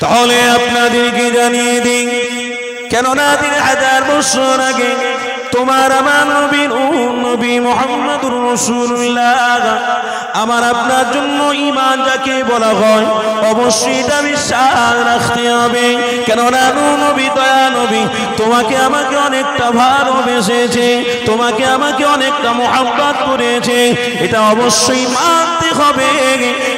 তাহলে আপনাদেরকে জানিয়ে দিই, কেননা 3000 বছর আগে তোমার আমার নবী মুহাম্মদুর রাসূলুল্লাহ আমার আপনার জন্য ঈমান যাকে বলা হয় অবশ্যই এটা বিশ্বাস রাখতে হবে। কেননা নবী দয়া নবী তোমাকে আমাকে অনেকটা ভালোবেসেছে, তোমাকে আমাকে অনেকটা মুহাব্বত করেছে, এটা অবশ্যই মানতে হবে।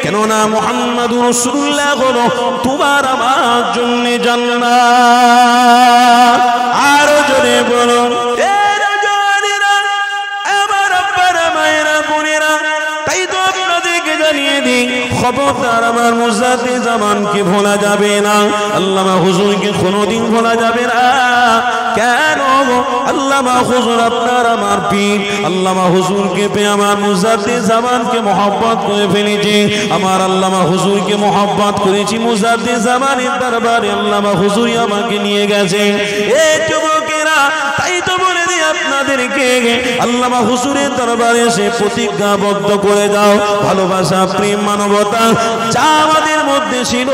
কেননা মুহাম্মদুর রাসূলুল্লাহ হলো তোমার আমার জন্য জান্নাত। আরো জোরে বলুন, খবরদার আমার মুজাদ্দিদ জামানকে ভোলা যাবে না, আল্লামা হুজুরকে কোনোদিন ভোলা যাবে না। কেন? আল্লামা হুজুর আপনার আমার পীর, আল্লামা হুজুরকে পেয়ে আমার মুজাদ্দিদ জামানকে মহব্বত করে ফেলেছি, আমার আল্লামা হুজুরকে মহব্বত করেছি, মুজাদ্দিদ জামানের দরবারে আল্লামা হুজুরই আমাকে নিয়ে গেছে। এই যুবকেরা, তাই তো বলে দিই আপনাদেরকে, আল্লামা হুজুরের দরবারে এসে প্রতিজ্ঞাবদ্ধ করে দাও, ভালোবাসা প্রেম মানবতা যা আমাদের মধ্যে ছিল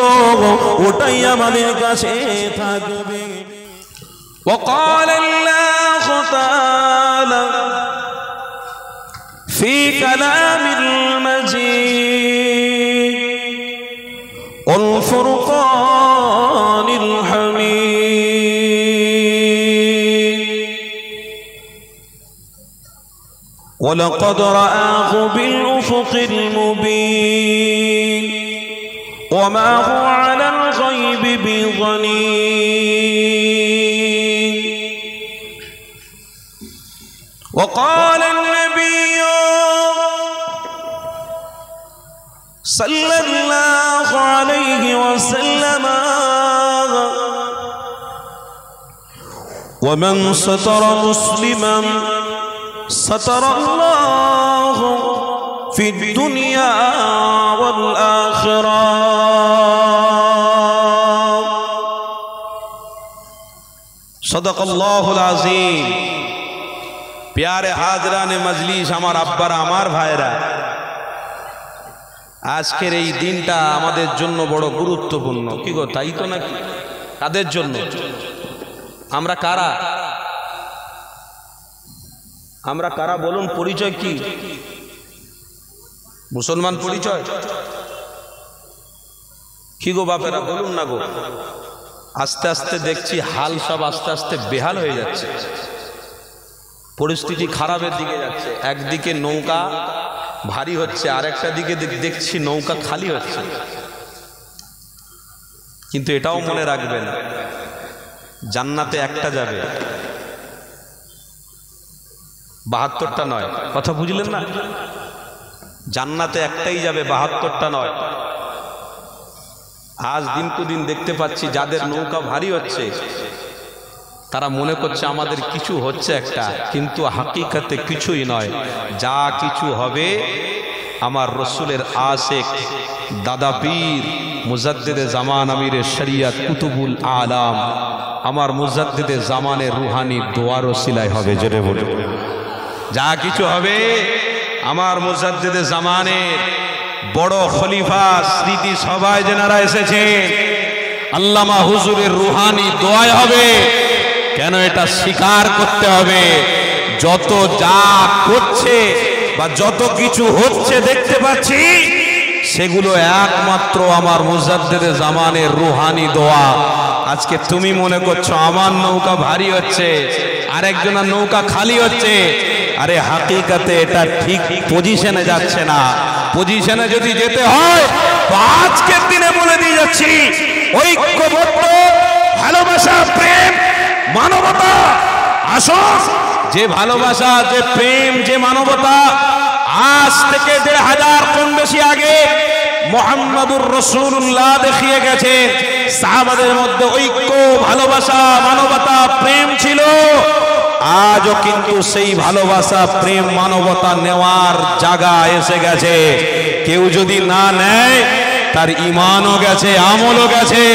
ওটাই আমাদের কাছে থাকবে। وقال الله تعالى في كلام المجيد والفرقان الحميد ولقد رآه بالأفق المبين وما هو على الغيب بضنين وقال النبي صلى الله عليه وسلم ومن ستر مسلما ستر الله في الدنيا والآخرة صدق الله العظيم। प्यारे हाजराने मजलिस, আমার আব্বারা, আমার ভাইরা, আজকের এই দিনটা আমাদের জন্য বড় গুরুত্বপূর্ণ। কি গো, তাই তো নাকি? কাদের জন্য? আমরা কারা? আমরা কারা বলুন? পরিচয় কি? মুসলমান পরিচয় কি গো বাপেরা, বলুন না গো। আস্তে আস্তে দেখছি হাল সব আস্তে আস্তে বেহাল হয়ে যাচ্ছে, পরিস্থিতি খারাপের দিকে যাচ্ছে। একদিকে নৌকা ভারী হচ্ছে, আর একটা দিকে দেখছি নৌকা খালি হচ্ছে। কিন্তু এটাও মনে রাখবেন, জান্নাতে একটা যাবে, ৭২টা নয়। কথা বুঝলেন না? জান্নাতে একটাই যাবে, ৭২টা নয়। আজ দিন টু দিন দেখতে পাচ্ছি যাদের নৌকা ভারী হচ্ছে তারা মনে করছে আমাদের কিছু হচ্ছে একটা, কিন্তু হাকিকতে কিছুই নয়। যা কিছু হবে আমার রসুলের আশেক দাদা পীর মুজাদ্দিদে জামান আমিরে শরিয়ত কুতুবুল আলাম আমার মুজাদ্দিদে জামানের রুহানি দোয়ার ওসিলায় হবে। জোরে বলে, যা কিছু হবে আমার মুজাদ্দিদে জামানের বড় খলিফা স্মৃতি সভায় যেনারা এসেছে আল্লামা হুজুরের রুহানি দোয়ায় হবে। কেন? এটা স্বীকার করতে হবে, যত যা করছে বা যত কিছু হচ্ছে দেখতে পাচ্ছি সেগুলো একমাত্র আমার মুজাদ্দিদে জামানের রুহানি দোয়া। আজকে তুমি মনে করছো আমার নৌকা ভারী হচ্ছে, আরেকজনের নৌকা খালি হচ্ছে। আরে হাকিকতে এটা ঠিক পজিশনে যাচ্ছে না। পজিশনে যদি যেতে হয় তো আজকের দিনে বলে দিয়ে যাচ্ছি, ঐক্যবদ্ধ ভালোবাসা, প্রেম, মানবতা, আসুন যে ভালোবাসা, যে প্রেম, যে মানবতা আজ থেকে ১৫০০ কম বেশি আগে মুহাম্মদুর রাসূলুল্লাহ দেখিয়ে গেছে। সাহাবাদের মধ্যে ঐক্য, ভালোবাসা, মানবতা, প্রেম ছিল। আজও কিন্তু সেই ভালোবাসা, প্রেম, মানবতা নেওয়ার জায়গা এসে গেছে। কেউ যদি না নেয় তার ঈমানও গেছে, আমলও গেছে।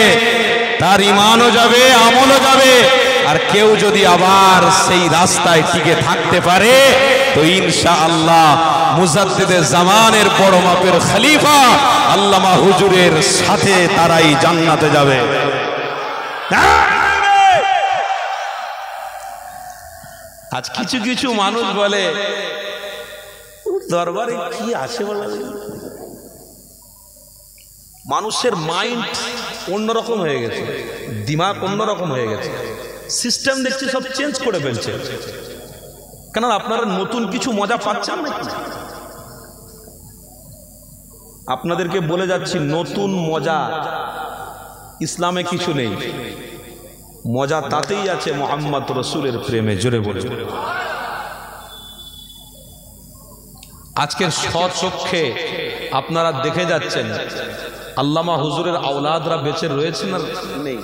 তার ঈমানও যাবে, আমলও যাবে। আর কেউ যদি আবার সেই রাস্তায় টিকে থাকতে পারে তো ইনশাআল্লাহ মুজাদ্দিদে জামানের বড় মাপের খলিফা আল্লামা হুজুরের সাথে তারাই জান্নাতে যাবে। আজ কিছু কিছু মানুষ বলে দরবারে কি আছে বলে, মানুষের মাইন্ড অন্যরকম হয়ে গেছে, দিমাগ অন্যরকম হয়ে গেছে, সিস্টেম দেখছি সব চেঞ্জ করে ফেলছে। কেন আপনারা নতুন কিছু মজা পাচ্ছেন না? আপনাদেরকে বলে যাচ্ছি নতুন মজা ইসলামে কিছু নেই, মজা তাতেই আছে মুহাম্মদ রাসূলের প্রেমে। জোরে বলে আজকের স্বচক্ষে আপনারা দেখে যাচ্ছেন আল্লামা হুজুরের আওলাদরা বেঁচে রয়েছেন না নেই?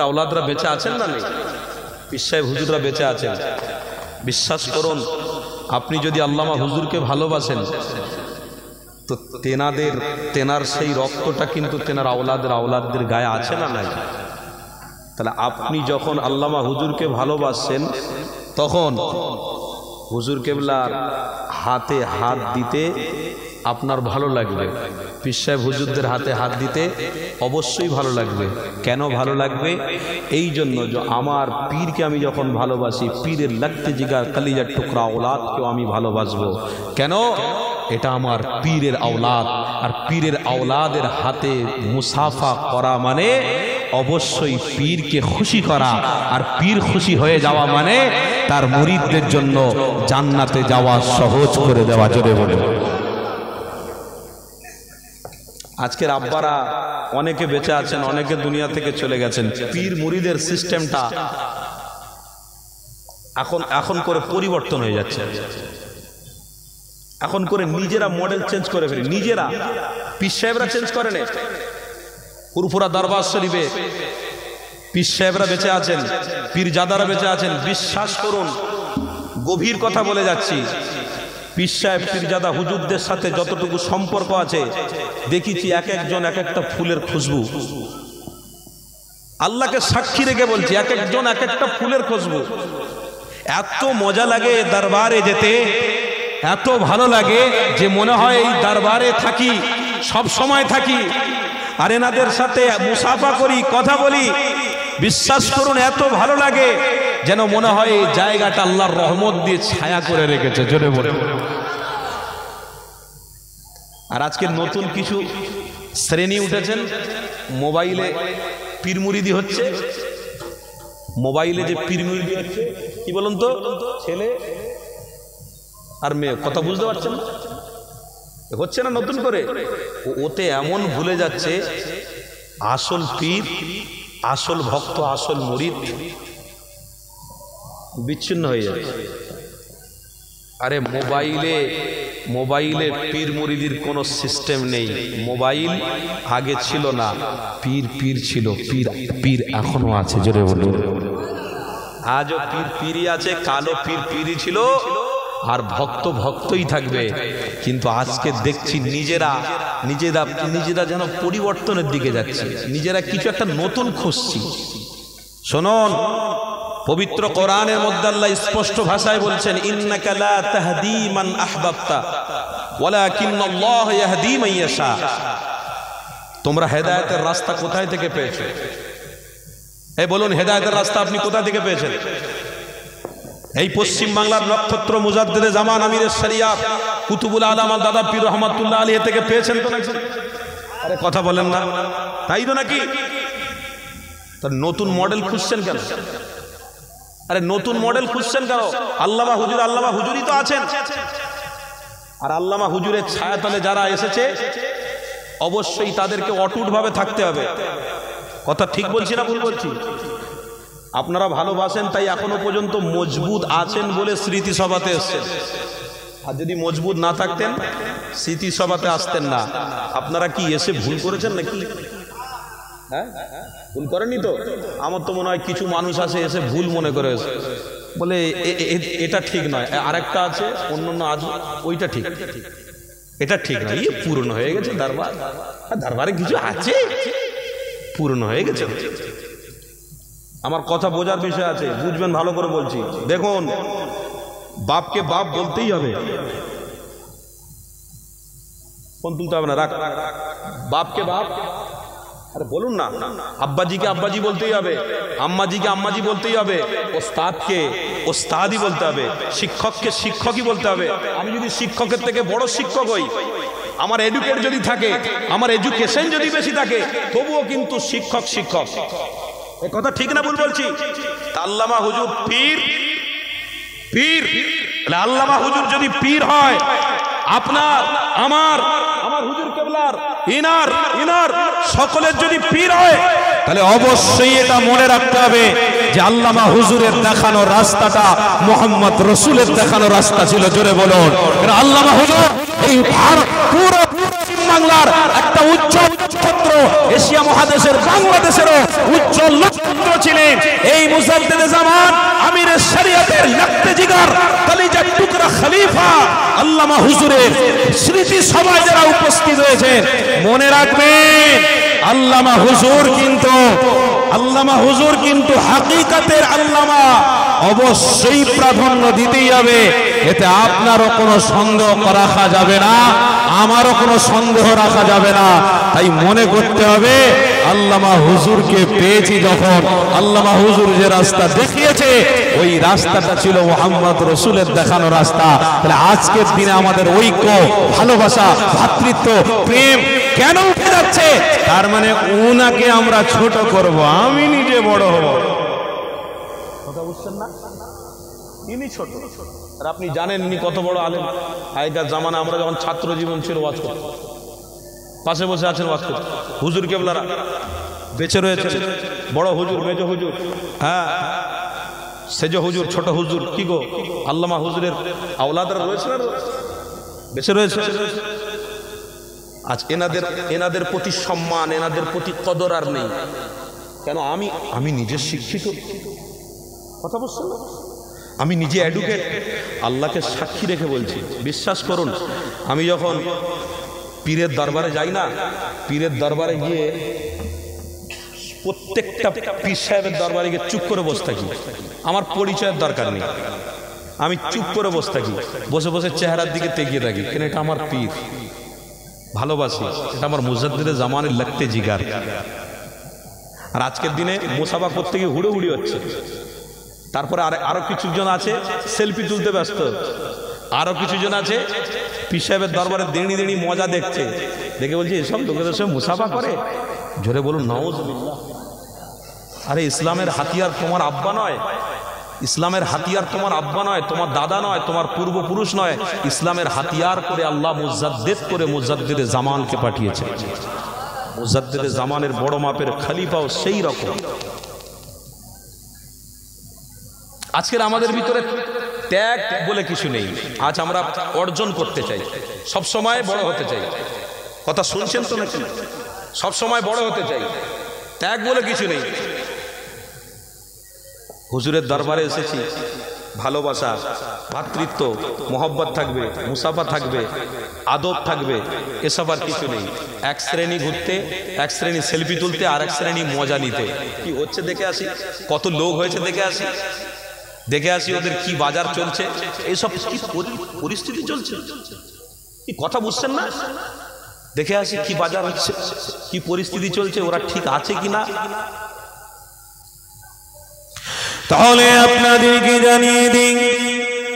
আওলাদরা বেঁচে আছেন না নেই? পীর সাহেব হুজুররা বেঁচে আছেন। বিশ্বাস করুন, আপনি যদি আল্লামা হুজুরকে ভালোবাসেন তো তেনার সেই রক্তটা কিন্তু তেনার আওলাদদের গায়ে আছে না নাই? তাহলে আপনি যখন আল্লামা হুজুরকে ভালোবাসেন তখন হুজুর কেবলার হাতে হাত দিতে আপনার ভালো লাগবে, পীর সাহেব হুজুরদের হাতে হাত দিতে অবশ্যই ভালো লাগবে। কেন ভালো লাগবে? এই জন্য যে আমার পীরকে আমি যখন ভালোবাসি, পীরের লাগতে জিগার কলিজার টুকরা আওলাদকেও আমি ভালোবাসবো। কেন? এটা আমার পীরের আওলাদ, আর পীরের আওলাদের হাতে মুসাফা করা মানে অবশ্যই পীরকে খুশি করা, আর পীর খুশি হয়ে যাওয়া মানে তার মুরিদদের জন্য জান্নাতে যাওয়া সহজ করে দেওয়া। জোরে বলে আজকের আব্বারা অনেকে বেঁচে আছেন, অনেকে দুনিয়া থেকে চলে গেছেন। পীর মুরিদের সিস্টেমটা এখন করে পরিবর্তন হয়ে যাচ্ছে। এখন করে নিজেরা মডেল চেঞ্জ করে ফেলি, নিজেরা। পীর সাহেবরা চেঞ্জ করে না। ফুরফুরা দরবার শরীফে পীর সাহেবরা বেঁচে আছেন, পীরজাদারা বেঁচে আছেন। বিশ্বাস করুন, গভীর কথা বলে যাচ্ছি, পীর সাহেব পীরজাদা হুজুরদের সাথে যতটুকু সম্পর্ক আছে দেখেছি, এক একজন এক একটা ফুলের খুশবু। আল্লাহকে সাক্ষী রেখে বলছি, এক একজন এক একটা ফুলের খুশবু। এত মজা লাগে দরবারে যেতে, এত ভালো লাগে যে মনে হয় এই দরবারে থাকি, সব সময় থাকি, আর এনাদের সাথে মুসাফা করি, কথা বলি। বিশ্বাস করুন, এত ভালো লাগে যেন মনে হয় এই জায়গাটা আল্লাহর রহমত দিয়ে ছায়া করে রেখেছে। জোরে বলে। আর আজকে নতুন কিছু শ্রেণী উঠেছেন, মোবাইলে পীর মুরিদি হচ্ছে। মোবাইলে যে পীর মুরিদি হচ্ছে, কি বলুন তো, ছেলে আর মেয়ে, কথা বুঝতে পারছেন না? হচ্ছে না নতুন করে? ওতে এমন ভুলে যাচ্ছে আসল পীর, আসল ভক্ত, আসল মুরিদ বিচ্ছিন্ন হয়ে যাচ্ছে। আরে মোবাইলে পীর মুরিদির কোনো সিস্টেম নেই। মোবাইল আগে ছিল না, পীর ছিল, পীর এখনো আছে। জোরে বলুন। আজও পীরই আছে, কালো পীরই ছিল, আর ভক্তই থাকবে। কিন্তু আজকে দেখছি নিজেরা যেন পরিবর্তনের দিকে যাচ্ছে, নিজেরা কিছু একটা নতুন খুঁজছি। শুনুন, পবিত্র কোরআনের মধ্যে আল্লাহ স্পষ্ট ভাষায় বলছেন, ইন্নাকা লা তাহদি মান আহবাবতা ওয়ালাকিন্নাল্লাহ ইয়াহদি মান ইয়াশা। তোমরা হেদায়েতের রাস্তা কোথায় থেকে পেয়েছো? এই বলুন, হেদায়েতের রাস্তা আপনি কোথা থেকে পেয়েছেন? এই পশ্চিম বাংলার নক্ষত্র মুজাদ্দিদে জামান আমিরের শরিয়াত কুতুবুল আলাম দাদা পীর রহমাতুল্লাহ আলাইহি থেকে পেয়েছেন তো নাকি? আরে কথা বলেন না, তাই তো নাকি? তার নতুন মডেল খুঁজছেন কেন? আরে নতুন মডেল খুঁজছেন কেন? আল্লামা হুজুরই তো আছেন। আর আল্লামা হুজুরের ছায়াতলে যারা এসেছে অবশ্যই তাদেরকে অটুট ভাবে থাকতে হবে। কথা ঠিক বলছি না ভুল বলছি? আপনারা ভালোবাসেন তাই এখনো পর্যন্ত মজবুত আছেন বলে স্মৃতিসভাতে এসছেন। আর যদি মজবুত না থাকতেন স্মৃতিসভাতে আসতেন না। আপনারা কি এসে ভুল করেছেন নাকি? হ্যাঁ, ভুল করেননি তো? আমার তো মনে হয় কিছু মানুষ আছে এসে ভুল মনে করে বলে এটা ঠিক নয়, আরেকটা আছে অন্য আছে ওইটা ঠিক, এটা ঠিক নয়। ইয়ে পুরনো হয়ে গেছে দরবারে কিছু আছে, পুরনো হয়ে গেছে। আমার কথা বোঝার বিষয় আছে, বুঝবেন ভালো করে বলছি। দেখুন, বাপকে বাপ বলতেই হবে, ফোন তুলতে হবে না, রাখ। বাপকে বাপ, আরে বলুন না। আব্বাজিকে আব্বাজি বলতেই হবে, আম্মাজিকে আম্মাজি বলতেই হবে, ওস্তাদকে ওস্তাদই বলতে হবে, শিক্ষককে শিক্ষকই বলতে হবে। আমি যদি শিক্ষকের থেকে বড় শিক্ষক হই, আমার এডুকেট যদি থাকে, আমার এডুকেশন যদি বেশি থাকে, তবুও কিন্তু শিক্ষক শিক্ষক। এ কথা ঠিক না ভুল বলছি? আল্লামা হুজুর পীর, পীর আল্লামা হুজুর যদি পীর হয়, আপনার আমার হুজুর কেবলার ইনার সকলের যদি পীর হয়, তাহলে অবশ্যই এটা মনে রাখতে হবে যে আল্লামা হুজুরের দেখানো রাস্তাটা মুহাম্মদ রাসূলের দেখানো রাস্তা ছিল। জোরে বলুন, আল্লামা হুজুর এই পুরো বাংলার একটা উজ্জ্বল নক্ষত্র, এশিয়া মহাদেশের বাংলাদেশেরও উজ্জ্বল নক্ষত্র ছিলেন। এই মুজাদ্দিদে জামান, আমিরের শরীয়তের লাখতে জিগার, কলিজার টুকরা খলিফা আল্লামা হুজুরের স্মৃতি সভায় যারা উপস্থিত হয়েছেন, মনে রাখবেন আল্লামা হুজুর কিন্তু হাকিকাতের আল্লামা। অবশ্যই প্রাধান্য দিতেই হবে, এতে আপনারও কোনো সন্দেহ রাখা যাবে না, আমারও কোনো সন্দেহ রাখা যাবে না। তাই মনে করতে হবে আল্লামা হুজুরকে পেয়েছি যখন, আল্লামা হুজুর যে রাস্তা দেখিয়েছে ওই রাস্তাটা ছিল মুহাম্মদ রাসূলের দেখানো রাস্তা। তাহলে আজকের দিনে আমাদের ঐক্য, ভালোবাসা, ভ্রাতৃত্ব, প্রেম কেন উঠে যাচ্ছে? তার মানে উনাকে আমরা ছোট করব, আমি নিজে বড় হব। কথা বুঝছেন না? ইনি ছোট, আর আপনি জানেন ইনি কত বড় আলেম। আগেকার জামানা আমরা যখন ছাত্র জীবন ছিল, ওয়াজ করতে পাশে বসে আছেন ওয়াজ করতে, হুজুর কেবলারা বেঁচে রয়েছে, বড় হুজুর, মেজ হুজুর, হ্যাঁ সেজ হুজুর, ছোট হুজুর, কি গো আল্লামা হুজুরের আওলাদরা রয়েছে না, বেঁচে রয়েছে। আজ এনাদের প্রতি সম্মান, এনাদের প্রতি কদর আর নেই। কেন? আমি নিজে শিক্ষিত, কথা বলছেন না, আমি নিজে এডুকেট, আল্লাহকে সাক্ষী রেখে বলছি। বিশ্বাস করুন, আমি যখন পীরের দরবারে যাই না, পীরের দরবারে গিয়ে প্রত্যেকটা পীর সাহেবের দরবারে গিয়ে চুপ করে বসে থাকি। আমার পরিচয়ের দরকার নেই, আমি চুপ করে বসে থাকি, বসে বসে চেহারার দিকে তেগিয়ে থাকি। কেন? এটা আমার পীর, ভালোবাসি, এটা আমার মুজাদ্দিদে জামানের লাগতে জিগার। আর আজকের দিনে মুসাফা করতে গিয়ে হুড়োহুড়ি হচ্ছে। তারপরে আরো কিছুজন আছে সেলফি তুলতে ব্যস্ত, আরো কিছুজন আছে পীর সাহেবের দরবারে দেড়ি দেড়ি মজা দেখছে, দেখে বলছে এসব লোকেদের সঙ্গে মুসাফা করে। জোরে বলুন নাউজুবিল্লাহ। আরে ইসলামের হাতিয়ার তোমার আব্বা নয়, ইসলামের হাতিয়ার তোমার আব্বা নয়, তোমার দাদা নয়, তোমার পূর্বপুরুষ নয়। ইসলামের হাতিয়ার করে আল্লাহ মুজাদ্দিদ করে মুজাদ্দিদে জামানকে পাঠিয়েছে। মুজাদ্দিদে জামানের বড় মাপের খলিফাও সেই রকম। আজকের আমাদের ভিতরে ত্যাগ বলে কিছু নেই। আজ আমরা অর্জন করতে চাই, সব সময় বড় হতে চাই। কথা শুনছেন তো নাকি? সব সময় বড় হতে চাই, ত্যাগ বলে কিছু নেই। হুজুরের দরবারে এসেছি, ভালোবাসা, ভ্রাতৃত্ব, মোহব্বত থাকবে, মুসাফা থাকবে, আদব থাকবে, এসব আর কিছু নেই। এক শ্রেণী ঘুরতে, এক শ্রেণী সেলফি তুলতে, আর এক শ্রেণী মজা নিতে। কি হচ্ছে দেখে আসি, কত লোক হয়েছে দেখে আসি, দেখে আসি ওদের কি বাজার চলছে, এইসব কি পরিস্থিতি চলছে, কি কথা বুঝছেন না? দেখে আসি কি বাজার হচ্ছে, কি পরিস্থিতি চলছে, ওরা ঠিক আছে কিনা। তাহলে আপনাদেরকে জানিয়ে দিই,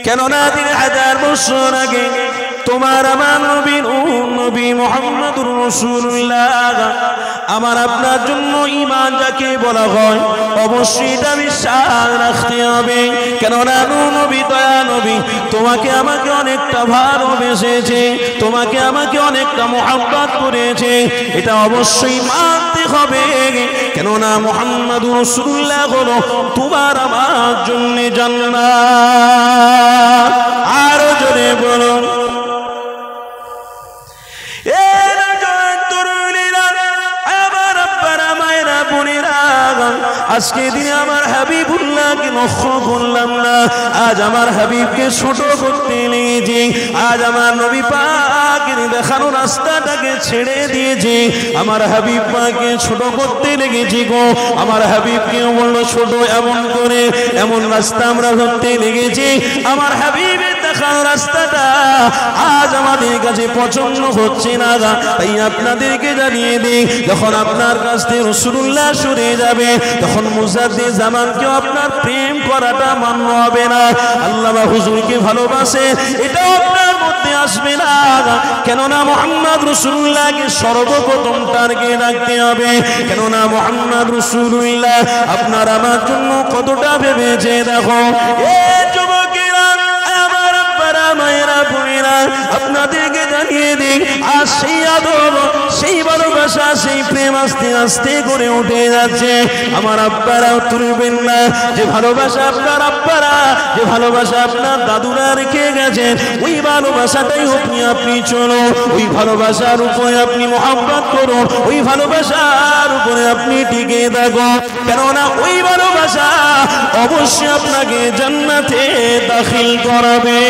কেননা 3000 বছর আগে তোমার আমার নবী মুহাম্মদুর রাসূলুল্লাহ আমার আপনার জন্য ঈমান যাকে বলা হয় অবশ্যই এটা বিশ্বাস রাখতে হবে। কেননা নবী দয়া নবী তোমাকে আমাকে অনেকটা ভালোবেসেছে, তোমাকে আমাকে অনেকটা মুহাব্বত করেছে, এটা অবশ্যই মানতে হবে। কেননা মুহাম্মদুর রাসূলুল্লাহ হলো তোমার আমার জন্য জান্নাত। আরো জোরে বলুন আজকে দিনে আমার হাবিবুল্লাহকে লক্ষ্য করলাম না, আজ আমার হাবিবকে ছোট করতে লেগেছি, আজ আমার নবী পাকের দেখানো রাস্তাটাকে ছেড়ে দিয়েছি, আমার হাবিব পাককে ছোট করতে লেগেছি গো। আমার হাবিবকে বললো ছোট, এমন করে এমন রাস্তা আমরা ধরতে লেগেছি, আমার হাবিবের দেখানো রাস্তাটা আজ আমাদের কাছে পছন্দ হচ্ছে না। তাই আপনাদেরকে জানিয়ে দিই, যখন আপনার কাছ থেকে রাসূলুল্লাহ সরে যাবে, তখন মুজাদ্দিদ জামানকেও আপনার প্রেম করাটা মান্য হবে না। আল্লামা হুজুরকে ভালোবাসে এটাও আপনার মধ্যে আসবে না, কেননা মুহাম্মদ রাসূলুল্লাহকে সর্বপ্রথম টার্গেট রাখতে হবে, কেননা মুহাম্মদ রাসূলুল্লাহ আপনার আমার জন্য কতটা ভেবেছে। দেখো এ যুবকেরা, আমার আব্বারা, মায়েরা, বোনেরা, আপনাদেরকে জানিয়ে দিই, আর সেই আদব, সেই ভালোবাসা, সেই প্রেম আস্তে আস্তে করে উঠে যাচ্ছে। আমার আব্বারা তুলবেন না, যে ভালোবাসা আপনার আব্বারা, যে ভালোবাসা আপনার দাদুরা রেখে গেছেন, ওই ভালোবাসাটাই আপনি চলো, ওই ভালোবাসার উপরে আপনি মহব্বত করুন, ওই ভালোবাসার উপরে আপনি টিকে থাকো, কেননা ওই ভালোবাসা অবশ্যই আপনাকে জান্নাতে দাখিল করাবে।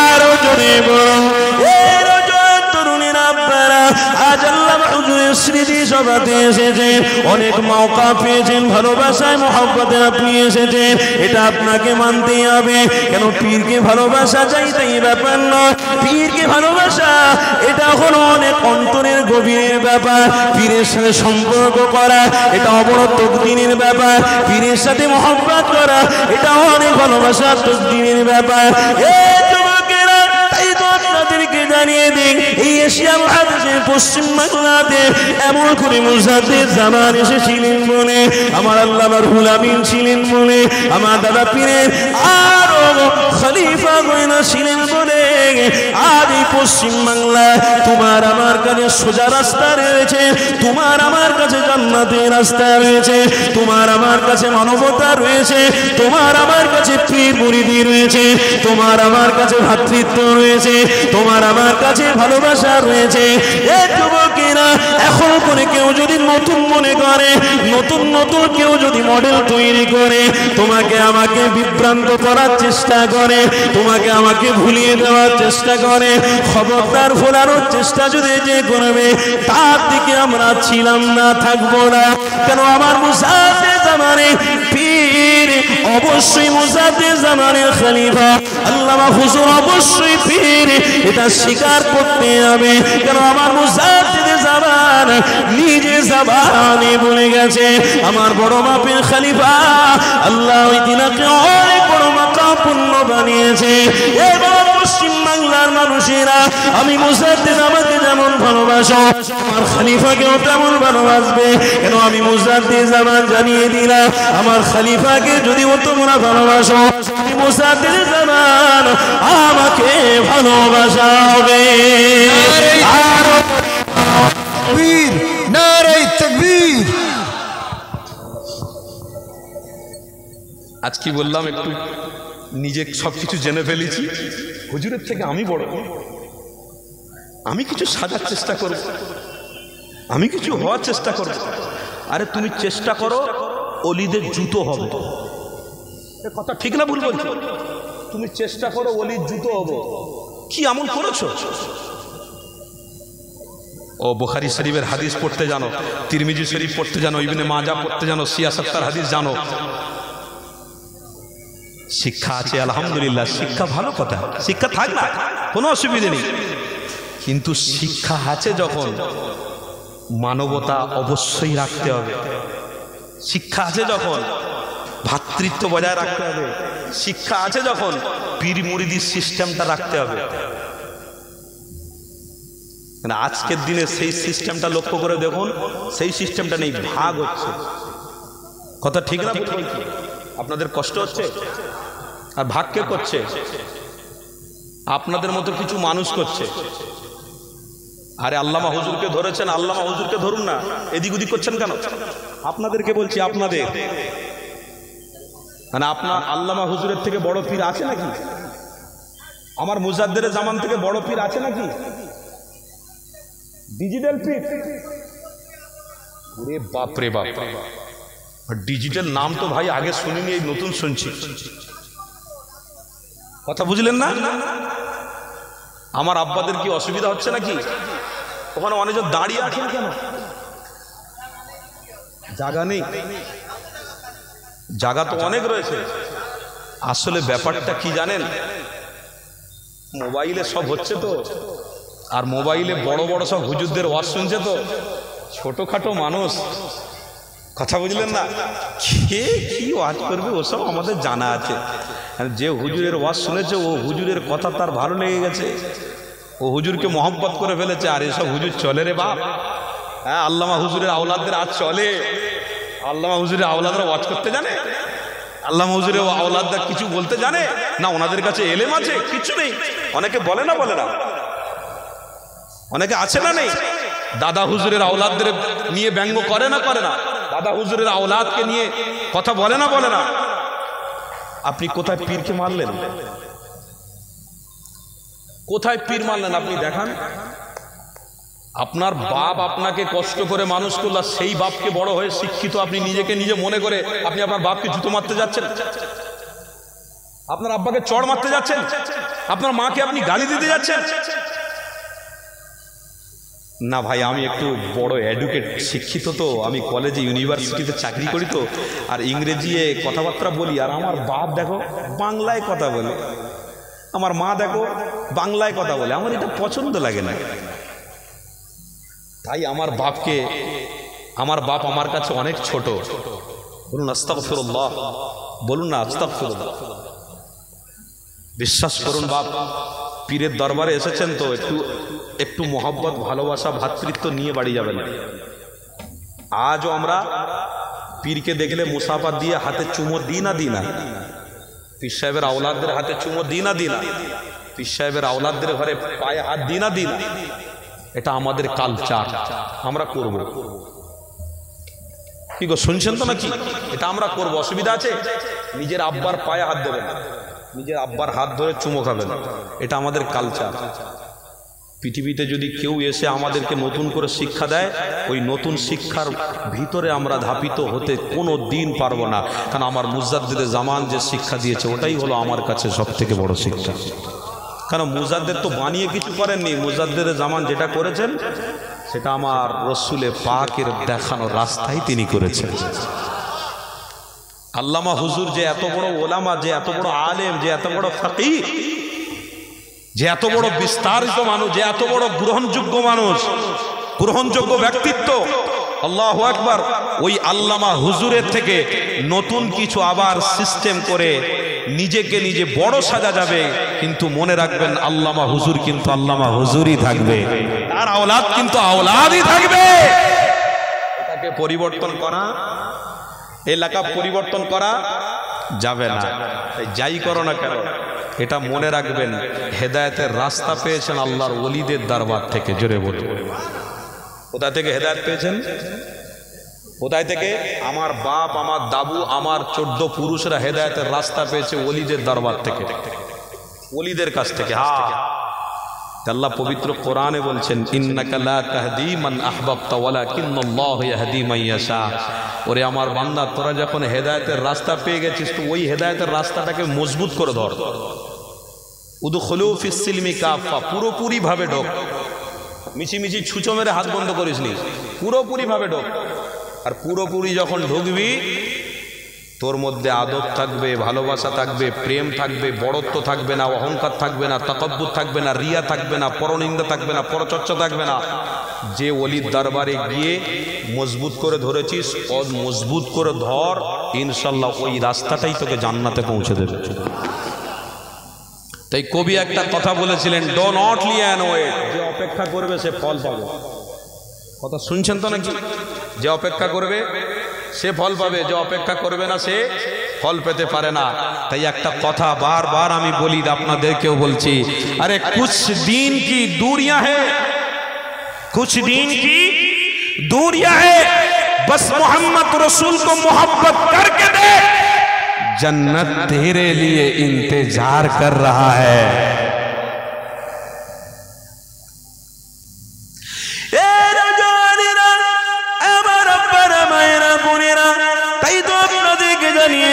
আরো জোরে বলো, আজ আল্লামা হুজুরের স্মৃতি সভাতে এসেছেন, অনেক মওকা পেয়েছেন, ভালোবাসায় মহব্বতে আপনি এসেছেন, এটা আপনাকে মানতেই হবে। কেন পীরকে ভালোবাসা চাইতেই ব্যাপার নয়, পীরকে ভালোবাসা এটা হলো অনেক অন্তরের গভীরের ব্যাপার। পীরের সাথে সম্পর্ক করা এটা অবরত তকদিনের ব্যাপার, পীরের সাথে মহব্বত করা এটা অনেক ভালোবাসা তকদিনের ব্যাপার। আপনাদেরকে জানিয়ে দিই, এই এশিয়া মহাদেশের পশ্চিম বাংলাতে এমন করে মুজাদ্দিদ জামান এসেছিলেন বলে, আমার আল্লামা রুহুল আমিন ছিলেন বলে, আমার দাদা পীরের আরো খলিফা গয়না ছিলেন বলে, আজ এই পশ্চিম বাংলায় তোমার আমার কাছে সোজা রাস্তা রয়েছে, তোমার আমার কাছে জান্নাতের রাস্তা রয়েছে, তোমার আমার কাছে মানবতা রয়েছে, তোমার আমার কাছে পীর মুরিদি রয়েছে, তোমার আমার কাছে ভ্রাতৃত্ব রয়েছে, তোমার আমার কাছে ভালোবাসা রয়েছে। এই যুবকেরা, এখন করে কেউ যদি নতুন মনে করে, নতুন নতুন কেউ যদি মডেল তৈরি করে, তোমাকে আমাকে বিভ্রান্ত করার চেষ্টা করে, তোমাকে আমাকে ভুলিয়ে দেওয়ার চেষ্টা করে, খবরদার ভোলানোর চেষ্টা যদি যে করবে, তার দিকে আমরা ছিলাম না, থাকবো না। কেন আমার মুজাদ্দিদ জামানে পীর, অবশ্যই মুজাদ্দিদ জামানের খলিফা আল্লামা হুজুর অবশ্যই পীর, এটা স্বীকার করতে হবে। কেন আমার মুজাদ্দিদ জামান নিজে জাবানে বলে গেছে, আমার বড় মাপের খলিফা আল্লাহ ওই দিনকে অনেক বড় মাকাপূর্ণ বানিয়েছে। এবং পশ্চিম বাংলার মানুষেরা, আমি মুজাদ্দিদ আমাকে যেমন ভালোবাসো, আমার খলিফাকেও তেমন ভালোবাসবে। কেন আমি মুজাদ্দিদ জামান জানিয়ে দিলাম, আমার খলিফাকে যদি তোমরা ভালোবাসো, আমি মুজাদ্দিদ জামান আমাকে ভালোবাসা হবে। তাকবীর, নারে তাকবীর। আজ কি বললাম, একটু নিজে সবকিছু জেনে ফেলেছি, হুজুরের থেকে আমি বড়, আমি কিছু সাজার চেষ্টা করব, আমি কিছু হওয়ার চেষ্টা করব। আরে তুমি চেষ্টা করো, অলিদের জুতো হবে, কথা ঠিক না ভুল বলছো? তুমি চেষ্টা করো, অলির জুতো হবে। কি এমন করেছো? ও বুখারী শরীফের হাদিস পড়তে জানো, তিরমিজি শরীফ পড়তে জানো, ইবনে মাজাহ পড়তে জানো, সিয়াসাত্তার হাদিস জানো, শিক্ষা আছে আলহামদুলিল্লাহ, শিক্ষা ভালো কথা, শিক্ষা থাক না, কোনো অসুবিধা নেই, কিন্তু শিক্ষা আছে যখন মানবতা অবশ্যই রাখতে হবে। শিক্ষা আছে যখন ভ্রাতৃত্ব বজায় রাখতে হবে। শিক্ষা আছে যখন পীর মুরিদির সিস্টেমটা রাখতে হবে। মানে আজকের দিনে সেই সিস্টেমটা লক্ষ্য করে দেখুন, সেই সিস্টেমটা নেই, ভাগ হচ্ছে। কথা ঠিক না? আপনাদের কষ্ট হচ্ছে, আর ভাগ কে করছে? আপনাদের মতো কিছু মানুষ করছে। আরে আল্লামা হুজুরকে ধরেছেন, আল্লামা হুজুরকে ধরুন না, এদিক ওদিক করছেন কেন? আপনাদেরকে বলছি, আপনাদের, মানে আপনার আল্লামা হুজুরের থেকে বড় পীর আছে নাকি? আমার মুজাদ্দিদ জামান থেকে বড় পীর আছে নাকি? ডিজিটাল পীর, ওরে বাপ রে বাপ, ডিজিটাল নাম তো ভাই আগে শুনিনি, এই নতুন শুনছি। কথা বুঝলেন না? আমার আব্বাদের কি অসুবিধা হচ্ছে নাকি? ওখানে অনেকজন দাঁড়িয়ে আছেন কেন? জায়গা নেই? জায়গা তো অনেক রয়েছে। আসলে ব্যাপারটা কি জানেন, মোবাইলে সব হচ্ছে তো, আর মোবাইলে বড় বড় সব হুজুরদের ওয়াজ শুনছে তো, ছোটখাটো মানুষ, কথা বুঝলেন না, কে কি ওয়াজ করবে ওসব আমাদের জানা আছে। যে হুজুরের ওয়াজ শুনেছে ও হুজুরের কথা তার ভালো লেগে গেছে, ও হুজুরকে মহব্বত করে ফেলেছে। আর এসব হুজুর চলে রে বাপ। হ্যাঁ, আল্লামা হুজুরের আওলাদদের আজ চলে। আল্লামা হুজুরের আওলাদরা ওয়াজ করতে জানে? আল্লামা হুজুরের আওলাদরা কিছু বলতে জানে না? ওনাদের কাছে এলেম আছে? কিছু নেই। অনেকে বলে না, বলে না, অনেকে আছে না নেই? দাদা হুজুরের আওলাদদের নিয়ে ব্যঙ্গ করে না, করে না? দাদা হুজুরের আওলাদকে নিয়ে কথা বলে না, বলে না? আপনি কোথায় পীরকে মারলেন? কোথায় পীর মারলেন আপনি দেখান। আপনার বাপ আপনাকে কষ্ট করে মানুষ করল, সেই বাপকে বড় হয়ে শিক্ষিত আপনি নিজেকে নিজে মনে করে আপনি আপনার বাপকে জুতো মারতে যাচ্ছেন, আপনার আব্বাকে চড় মারতে যাচ্ছেন, আপনার মাকে আপনি গালি দিতে যাচ্ছেন। না ভাই, আমি একটু বড় এডুকেট, শিক্ষিত তো, আমি কলেজে ইউনিভার্সিটিতে চাকরি করি তো, আর ইংরেজি কথাবার্তা বলি। আর আমার বাপ দেখো বাংলায় কথা বলে, আমার মা দেখো বাংলায় কথা বলে। আমার এটা পছন্দ লাগে না। তাই আমার বাপকে, আমার বাপ আমার কাছে অনেক ছোট। বলুন আস্তাগফিরুল্লাহ, বলুন না আস্তাগফিরুল্লাহ। বিশ্বাস করুন বাপ, পীরের দরবারে এসেছেন তো একটু একটু মহব্বত, ভালোবাসা, ভ্রাতৃত্ব নিয়ে বাড়ি যাবেন। আজও আমরা পীরকে দেখলে মুসাফা দিয়ে হাতে চুমো দিই না, দিই না? পীর সাহেবের আওলাদদের হাতে চুমো দিই না, দিই না? পীর সাহেবের আওলাদদের ঘরে পায়ে হাত দিই না, দিই না? এটা আমাদের কালচার, আমরা করব। কি গো, শুনছেন তো নাকি? এটা আমরা করব, অসুবিধা আছে? নিজের আব্বার পায়ে হাত দেবেন, নিজের আব্বার হাত ধরে চুমো খাবেন, এটা আমাদের কালচার। পৃথিবীতে যদি কেউ এসে আমাদেরকে নতুন করে শিক্ষা দেয়, ওই নতুন শিক্ষার ভিতরে আমরা ধাপিত হতে কোনো দিন পারবো না। কারণ আমার মুজাদ্দিদে জামান যে শিক্ষা দিয়েছে ওটাই হলো আমার কাছে সব থেকে বড় শিক্ষা। কারণ মুজাদ্দিদ তো বানিয়ে কিছু করেননি, মুজাদ্দিদে জামান যেটা করেছেন সেটা আমার রসুলে পাকের দেখানো রাস্তায় তিনি করেছেন। আল্লামা হুজুর যে এত বড় ওলামা, যে এত বড় আলেম, যে এত বড় ফাকিহ, যে এত বড় বিস্তারিত মানুষ, যে এত বড় গ্রহণযোগ্য মানুষ, গ্রহণযোগ্য ব্যক্তিত্ব, আল্লাহু আকবার, ওই আল্লামা হুজুরের থেকে নতুন কিছু আবার সিস্টেম করে নিজেকে নিজে বড় সাজা যাবে। কিন্তু মনে রাখবেন আল্লামা হুজুর কিন্তু আল্লামা হুজুরই থাকবে, তার আওলাদ কিন্তু আওলাদই থাকবে। এটাকে পরিবর্তন করা, এলাকা পরিবর্তন করা যাবে না। যাই করো না কেন এটা মনে রাখবেন, হেদায়েতের রাস্তা পেয়েছেন আল্লাহর ওলিদের দরবার থেকে। জোরে বলুন, কোথা থেকে হেদায়েত পেয়েছেন? কোথায় থেকে? আমার বাপ, আমার দাবু, আমার 14 পুরুষরা হেদায়েতের রাস্তা পেয়েছে ওলিদের দরবার থেকে, ওলিদের কাছ থেকে। হ্যাঁ, আল্লাহ পবিত্র কোরআনে বলছেন, ইন্নাকা লা তাহদি মান আহবাবতা ওয়ালাকিন্নাল্লাহু ইয়াহদি মান ইয়াশা। ওরে আমার বান্দা, তোরা যখন হেদায়েতের রাস্তা পেয়ে গেছিস তো ওই হেদায়েতের রাস্তাটাকে মজবুত করে ধর। উদখুলু ফিস সিলমি কাফা, পুরোপুরি ভাবে ঢোক। মিছিমিছি ছুঁচো মেরে হাত বন্ধ করিসনি, পুরোপুরি ভাবে ঢোক। আর পুরোপুরি যখন ঢুকবি তোর মধ্যে আদব থাকবে, ভালোবাসা থাকবে, প্রেম থাকবে, বড়ত্ব থাকবে না, অহংকার থাকবে না, তাকাব্বুর থাকবে না, রিয়া থাকবে না, পরনিন্দা থাকবে না, পরচর্চা থাকবে না। যে ওলির দরবারে গিয়ে মজবুত করে ধরেছিস, মজবুত করে ধর, ইনশাল্লাহ ওই রাস্তাটাই তোকে জান্নাতে পৌঁছে দেবে। তাই কবি একটা কথা বলেছিলেন, do not lie in wait, যে অপেক্ষা করবে সে ফল পাবে। কথা শুনছেন তো নাকি? যে অপেক্ষা করবে সে ফল পাবে, যে অপেক্ষা করবে না সে ফল পেতে পারে না। তাই একটা কথা বারবার আমি বলি, আপনাদেরকেও বলছি, আরে কুছ দিন কি दूरियां है, कुछ दिन की दूरियां है, बस मोहम्मद रसूल को मोहब्बत करके दे, जन्नत तेरे लिए इंतजार कर रहा है। তাই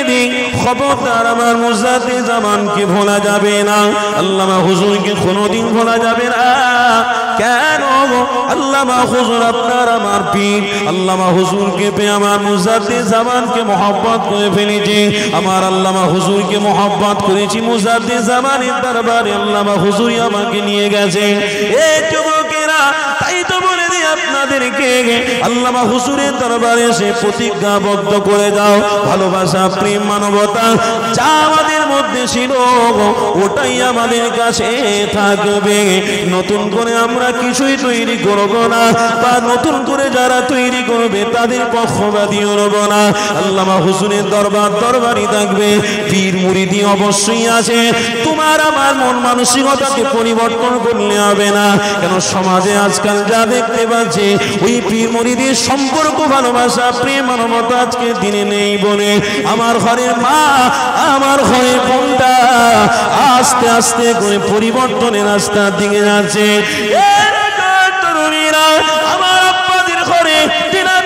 দিন খবরদার আমার মুজাদ্দিদ জামানকে ভোলা যাবে না, আল্লামা হুজুরকে কোনোদিন ভোলা যাবে না। কেন আল্লামা হুজুর আপনার আমার পীর, আল্লামা হুজুরকে পেয়ে আমার মুজাদ্দিদ জামানকে মহব্বত করে ফেলেছি, আমার আল্লামা হুজুরকে মহব্বত করেছি, মুজাদ্দিদ জামানের দরবারে আল্লামা হুজুরই আমাকে নিয়ে গেছে। এই যুবকেরা, তাই তো বলে দিই আপনাদেরকে, আল্লামা হুজুরের দরবারে এসে প্রতিজ্ঞাবদ্ধ করে দাও, ভালোবাসা, প্রেম, মানবতা যা আমাদের মধ্যে ছিল ওটাই আমাদের কাছে থাকবে। নতুন করে আমরা কিছুই তৈরি করব না, বা নতুন করে যারা তৈরি করবে তাদের পক্ষপাতী হব না। আল্লামা হুজুরের দরবার দরবারই থাকবে, পীর মুরিদি অবশ্যই আছে। তোমার আমার মন মানসিকতাকে পরিবর্তন করলে হবে না। কেন সমাজে আজকাল যা দেখতে পাচ্ছি, ওই পীর মুরিদির সম্পর্ক, ভালোবাসা, প্রেম, মানবতা আজকে দিনে নেই বলে আমার ঘরের মা, আমার ঘরের বোনটা আস্তে আস্তে করে পরিবর্তনের রাস্তার দিকে যাচ্ছে। তরুণীরা আমার আব্বাদের ঘরে,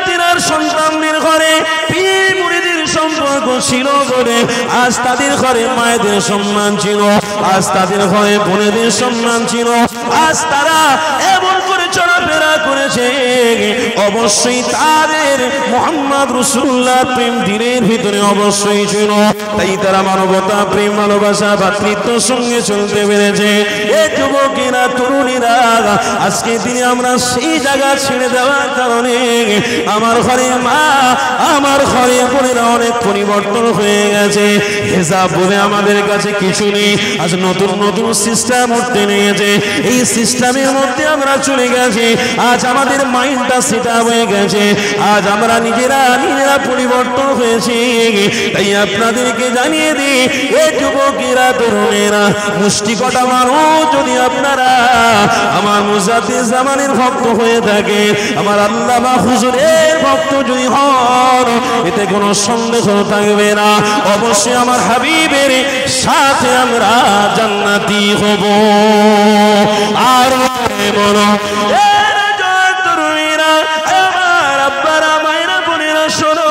তিনার সন্তানদের ঘরে পীর মুরিদির সম্পর্ক ছিল বলে আজ তাদের ঘরে মায়েদের সম্মান ছিল, আজ তাদের ঘরে বোনেদের সম্মান ছিল, আজ তারা এমন করে চলাফেরা করেছে। অবশ্যই তাদের মুহাম্মদ রাসূলুল্লাহ প্রেম দিনের ভিতরে অবশ্যই ছিল, তাই তারা মানবতা, প্রেম, ভালোবাসা, ভ্রাতৃত্বের সঙ্গে চলতে পেরেছে। এই যুবকেরা, তরুণীরা, আজকে দিনে আমরা সেই জায়গা ছেড়ে দেওয়ার কারণে আমার ঘরে মা, আমার ঘরে বোনেরা অনেক পরিবর্তন হয়ে গেছে। হিসাব বলে আমাদের কাছে কিছু নেই। আজ নতুন নতুন সিস্টেম উঠতে নিয়েছে, এই সিস্টেমের মধ্যে আমরা চলে গেছি। আজ আমাদের মাইন্ডটা সেটা হয়ে গেছে, আজ আমরা নিজেরা পরিবর্তন হয়েছি। তাই আপনাদেরকে জানিয়ে দিই, এই যুবকেরা, তরুণেরা, মুষ্টি কটা মানুষ যদি আপনারা আমার মুজাদ্দিদ জামানের ভক্ত হয়ে থাকে, আমার আল্লামা হুজুরের ভক্ত যদি হন, এতে কোনো সন্দেহ থাকবে না, অবশ্যই আমার হাবিবের সাথে আমরা জান্নাতি হব। আর বলো তরুণীরা, আমার আব্বারা, মায়েরা, বোনেরা, শোনো,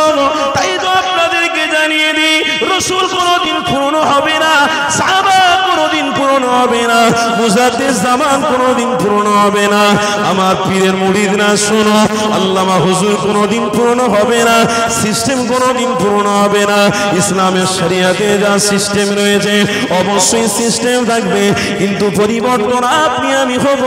তাই তো আপনাদেরকে জানিয়ে দিই, রাসূল কোনোদিন পুরনো হবে না, সাহাবা কোনোদিন পুরনো হবে না, মুজাদ্দিদ জামান কোনোদিন পুরনো হবে না। আমার পীরের মুরিদরা শোনো, আল্লামা হুজুর কোনোদিন পুরনো হবে না, সিস্টেম কোনোদিন পুরনো হবে না। ইসলামের শরিয়াতে যা সিস্টেম রয়েছে অবশ্যই সিস্টেম থাকবে, কিন্তু পরিবর্তন আপনি আমি হব,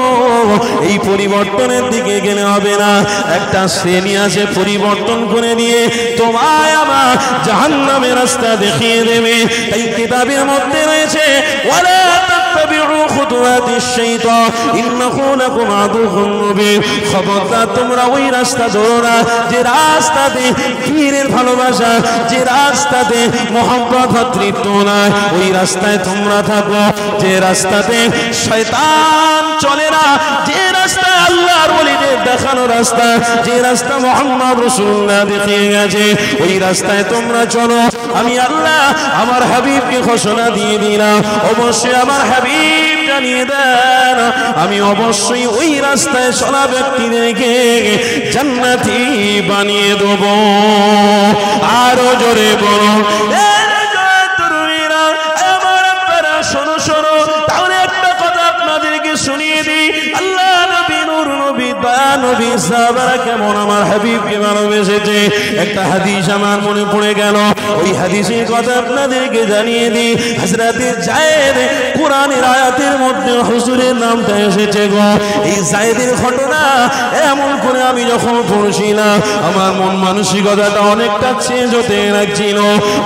এই পরিবর্তনের দিকে গেলে হবে না। একটা শ্রেণী আছে পরিবর্তন করে দিয়ে তোমায় আমার জাহান্নামের রাস্তা দেখিয়ে দেবে। এই কিতাবের মধ্যে রয়েছে, ওয়ালা তাত্তাবিউ খুতুওয়াতিশ শাইতান ইন্নাহু লাকুম আদুউউম মুবিন। খবরদার তোমরা ওই রাস্তা ধরো না যে রাস্তাতে পীরের ভালোবাসা, যে রাস্তাতে মহব্বত, ভ্রাতৃত্ব নয়, ওই রাস্তায় তোমরা থাকো যে রাস্তাতে শয়তান চলে না, যে রাস্তা আল্লাহর ওলিদের দেখানো রাস্তা, যে রাস্তা মুহাম্মদ রাসূলুল্লাহ দেখিয়ে গেছে, ওই রাস্তায় তোমরা চলো। আমি আল্লাহ আমার হাবিবকে ঘোষণা দিয়ে দিলাম, অবশ্যই আমার হাবিব জানিয়ে দেন, আমি অবশ্যই ওই রাস্তায় চলা ব্যক্তিদেরকে জান্নাতি বানিয়ে দেব। আরো জোরে বলো তরুণীরা, আমার আপনারা শোনো শোনো, তাহলে একটা কথা আপনাদেরকে শুনিয়ে দিই, আল্লাহ নবী, নূর নবী, দয়া নবী, সাহাবারা কেমন আমার হাবিবকে ভালোবেসেছে। একটা হাদিস আমার মনে পড়ে গেল, ওই হাদিসের কথা আপনাদেরকে জানিয়ে দিই। হযরত যায়েদ, কোরআনের আয়াতের মধ্যে হুজুরের নামটা এসেছে গো। এই যায়েদের ঘটনা এমন করে আমি যখন পড়ছিলাম, আমার মন মানসিকতাটা অনেকটা চেঞ্জ হতে লাগছিল।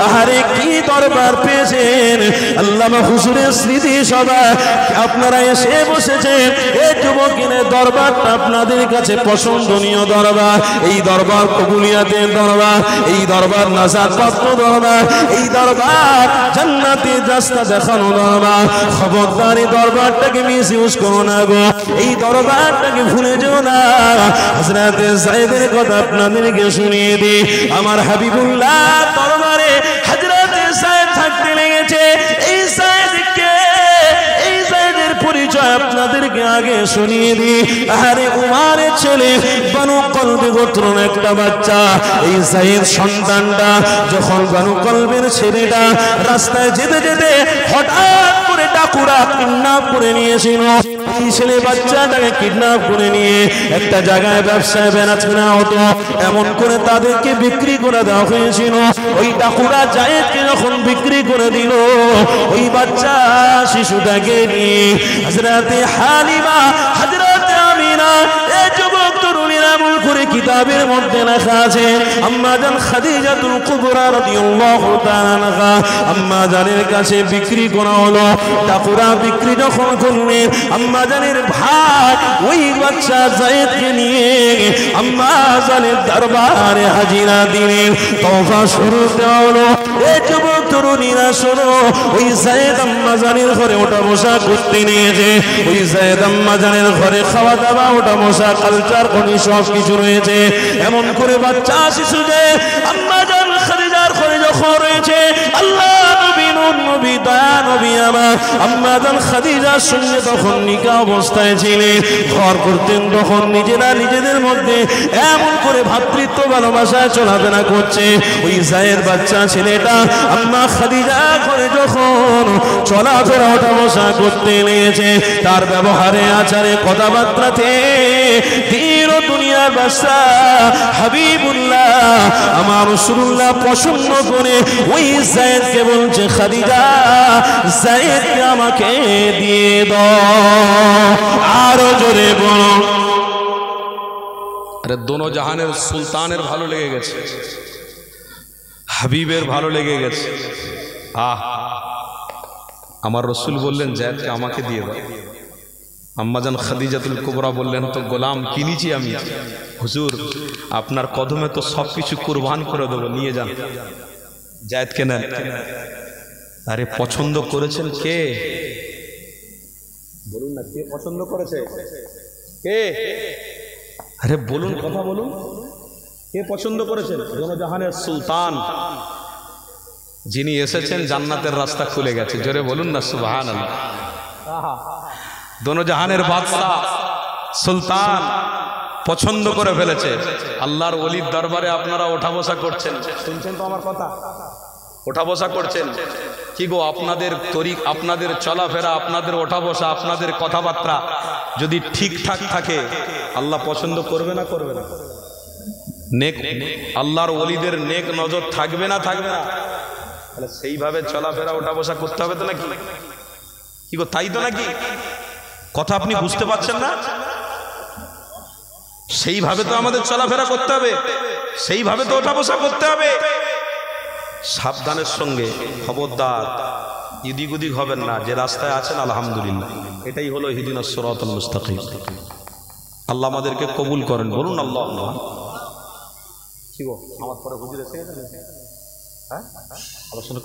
আহারে কি দরবার পেয়েছেন, আল্লামা হুজুরের স্মৃতি সভা আপনারা এসে বসেছেন। এই যুবকের দরবারটা আপনাদের কাছে পছন্দনীয় দরবার, এই দরবার কবুলিয়াতের দরবার, এই দরবার নাজাত প্রাপ্ত দরবার, এই দরবার জান্নাতের রাস্তা দেখানো দরবার। খবরদার এই দরবারটাকে মিসইউজ করো না গো, এই দরবারটাকে ভুলে যেও না। হযরত যায়েদের কথা আপনাদেরকে শুনিয়ে দিই, আমার হাবিবুল্লাহ দরবারে হযরত যায়েদ থাকতে লেগেছে। এই যায়েদকে, এই যায়েদের পরিচয় পরিচয় আপনাদেরকে আগে শুনিয়ে দিই। আরে উমারের ছেলে বানু কলবে গোত্রের একটা বাচ্চা, এই যায়েদ সন্তানটা যখন বানু কলবের ছেলেটা রাস্তায় যেতে যেতে হঠাৎ করে ডাকুরা কিডন্যাপ করে নিয়েছিল। এই ছেলে বাচ্চাটাকে কিডন্যাপ করে নিয়ে একটা জায়গায় ব্যবসায় বেনাচেনা হতো, এমন করে তাদেরকে বিক্রি করে দেওয়া হয়েছিল। ওই ডাকুরা যায়েদকে যখন বিক্রি করে দিল, ওই বাচ্চা শিশুটাকে নিয়ে হযরতে হালিমা, হযরতে আমিনা, এই যুবক তরুণীরা মূল করে কিতাবের মধ্যে লেখা আছে আম্মা জান খাদিজাতুল কুবরা রাদিয়াল্লাহু তাআলা আনহা আম্মা জানের কাছে বিক্রি করা হলো। ডাকুরা বিক্রি যখন করলেন, আম্মা জানের ভাই ওই বাচ্চা যায়েদকে নিয়ে আম্মা জানের দরবারে হাজিরা দিলেন। তওবা শুরু হলো। এই যুবক তরুণীরা শোনো, ওই যায়েদ আম্মা জানের ঘরে ওঠা বসা করতে নিয়েছে। ওই যায়েদ আম্মা জানের ঘরে খাওয়া দাওয়া, ওঠা বসা, কালচার কোনি সব কিছু রয়েছে। এমন করে বাচ্চা শিশু যে আম্মা জান খাদিজার ঘরে যখন রয়েছে, আল্লাহ নবী নূর নবী দয়া নবী আমার আম্মা জান খাদিজার সঙ্গে তখন নিকাহ অবস্থায় ছিলেন, ঘর করতেন, তখন নিজেরা নিজেদের মধ্যে এমন করে ভ্রাতৃত্ব ভালোবাসায় চলাফেরা করছে। ওই যায়েদ বাচ্চা ছেলেটা আম্মা খাদিজা করে যখন চলাফেরা ওঠা বসা করতে লেগেছে, তার ব্যবহারে আচারে কথাবার্তাতে দিন ও দুনিয়ার বাদশা হাবিবুল্লাহ আমার রাসূলুল্লাহ পছন্দ করে ওই যায়েদকে বলছে, খাদিজা যায়েদকে আমাকে দিয়ে দাও। আরো জোরে বলো। আরে দোনো জাহানের সুলতানের ভালো লেগে গেছে, হাবিবের ভালো লেগে গেছে। আমার রসুল বললেন যায়েদকে আমাকে দিয়ে দাও। আম্মাজান খাদিজাতুল কুবরা বললেন, তো গোলাম কিনেছি আমি, হুজুর আপনার কদমে তো সবকিছু কুরবান করে দেবো, নিয়ে যান, যায়েদকে নেন। আরে পছন্দ করেছেন কে? বলুন না, কে পছন্দ করেছে? কে? আরে বলুন, কথা বলুন, কে পছন্দ করেছেন? দোনো জাহানের সুলতান যিনি এসেছেন, জান্নাতের রাস্তা খুলে গেছে। জোরে বলুন না সুবহানাল্লাহ। দোনো জাহানের বাদশা সুলতান পছন্দ করে ফেলেছে। আল্লাহর ওলির দরবারে আপনারা ওঠা বসা করছেন, শুনছেন তো আমার কথা? ওঠা বসা করছেন কি গো? আপনাদের তরিক, আপনাদের চলাফেরা, আপনাদের ওঠা বসা, আপনাদের কথাবার্তা যদি ঠিকঠাক থাকে, আল্লাহ পছন্দ করবে না করবে না? নেক আল্লাহর ওলিদের নেক নজর থাকবে না থাকবে না? তাহলে সেইভাবে চলাফেরা ওঠা বসা করতে হবে তো নাকি? কি গো, তাই তো নাকি? কথা আপনি বুঝতে পারছেন না? সেইভাবে তো আমাদের চলাফেরা করতে হবে, সেইভাবে তো ওঠা বসা করতে হবে। সাবধানের সঙ্গে, খবরদার ইদিক উদিক হবেন না। যে রাস্তায় আছেন আলহামদুলিল্লাহ, এটাই হলো ইহদিনাস সিরাতাল মুস্তাকিম। আল্লাহ আমাদেরকে কবুল করেন, বলুন আল্লাহ। কি গো, আমার পরে হুজুর এসে গেছে? হ্যাঁ, আলোচনা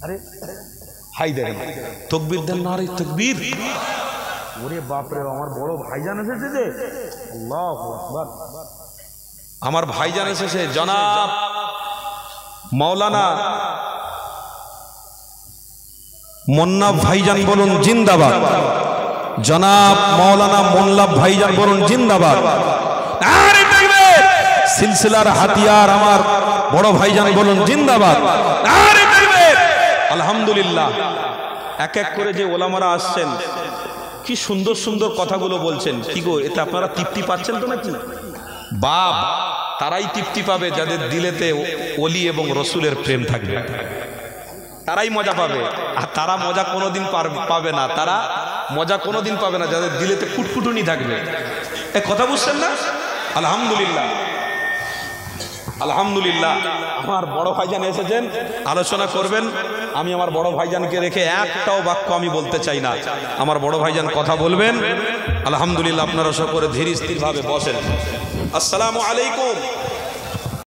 আরে হাই দেন, তাকবীর দেন, নারে তাকবীর। ওরে বাপ রে, আমার বড় ভাইজান এসেছে যে, আল্লাহু আকবার। আমার ভাইজান এসেছে, জনাব মাওলানা মোন্না ভাইজান বলুন জিন্দাবাদ। জনাব মাওলানা মোল্লা ভাইজান বলুন জিন্দাবাদ। আরে তাকবীর। সিলসিলার হাতিয়ার আমার বড় ভাইজান বলুন জিন্দাবাদ। আরে তাকবীর। আলহামদুলিল্লাহ। এক এক করে যে ওলামারা আসছেন, কি সুন্দর সুন্দর কথাগুলো বলছেন। কি গো, এতে আপনারা তৃপ্তি পাচ্ছেন তো নাকি? বাপ তারাই তৃপ্তি পাবে যাদের দিলেতে ওলি এবং রসুলের প্রেম থাকবে, তারাই মজা পাবে। আর তারা মজা কোনোদিন পাবে না, তারা মজা কোনোদিন পাবে না যাদের দিলেতে ফুটফুটুনি থাকবে। এ কথা বুঝছেন না? আলহামদুলিল্লাহ, আলহামদুলিল্লাহ। আমার বড় ভাইজান এসেছেন, আলোচনা করবেন। আমি আমার বড় ভাইজানকে রেখে একটাও বাক্য আমি বলতে চাই না। আমার বড় ভাইজান কথা বলবেন। আলহামদুলিল্লাহ, আপনারা সকলে ধীর স্থির ভাবে বসেন। আসসালামু আলাইকুম।